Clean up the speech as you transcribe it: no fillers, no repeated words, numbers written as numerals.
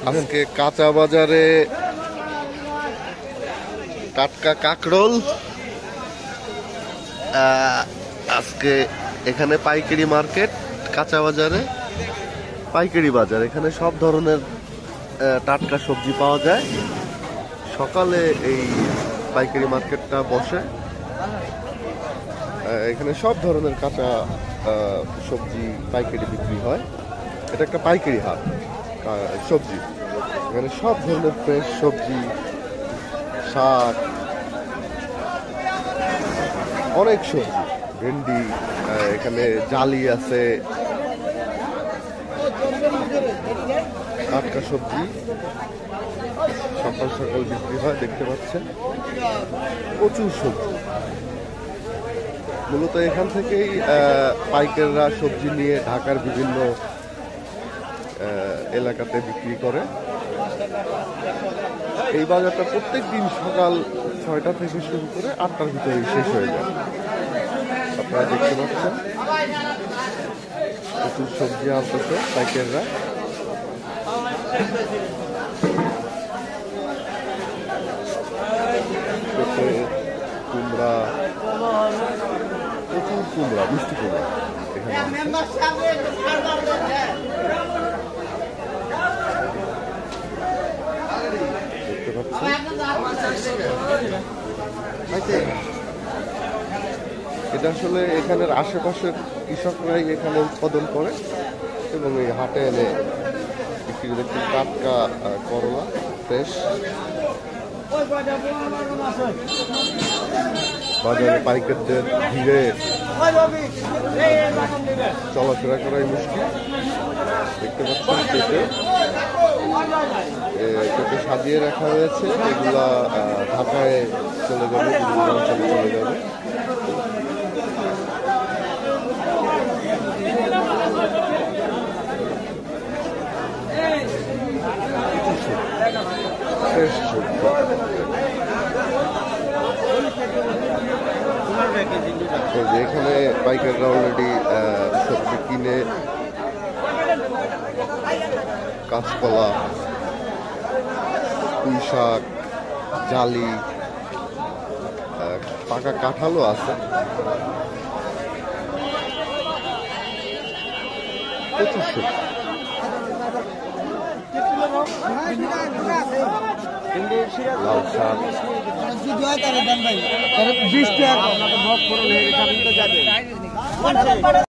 আজকে কাঁচা বাজারে টাটকা কাঁকরোল। আজকে এখানে পাইকারি মার্কেট, কাঁচা বাজারে পাইকারি বাজার। এখানে সব ধরনের টাটকা সবজি পাওয়া যায়। সকালে এই পাইকারি মার্কেটটা বসে। এখানে সব ধরনের কাঁচা সবজি পাইকারি বিক্রি হয়। এটা একটা পাইকারি হাট সবজি। এখানে সব ধরনের ফ্রেশ সবজি, শাক, অনেক সবজি, ভেন্ডি, এখানে জালি আছে, টাটকা সবজি সকাল সকাল বিক্রি হয়। দেখতে পাচ্ছেন প্রচুর সবজি। মূলত এখান থেকেই পাইকাররা সবজি নিয়ে ঢাকার বিভিন্ন এলাকাতে বিক্রি করে। এই বাজারটা প্রত্যেক দিন সকাল 6টা থেকে শুরু করে 8টার ভিতরে শেষ হয়ে যায়। আপনারা দেখতে পাচ্ছেন প্রচুর সবজি আনতেছে পাইকাররা। কুমড়া, প্রচুর কুমড়া, মিষ্টি কুমড়া এখানে দেখতে পাচ্ছি। এটা আসলে এখানের আশেপাশের কৃষকরাই এখানে উৎপাদন করে এবং এই হাটে এনে বিক্রি। দেখতে টাটকা করলা ফ্রেশ। বাজারে পাইকারদের ভিড়ে চলাফেরা করাই মুশকিল। দেখতে পাচ্ছেন কেটে সাজিয়ে রাখা হয়েছে। এগুলা ঢাকায় চলে যাবে, বিভিন্ন অঞ্চলে চলে যাবে। এখানে পাইকাররা অলরেডি সবজি কিনে কাঁচকলা, পুঁই শাক, জালি, পাকা কাঁঠালও আছে। প্রচুর সবজি। লাল শাক,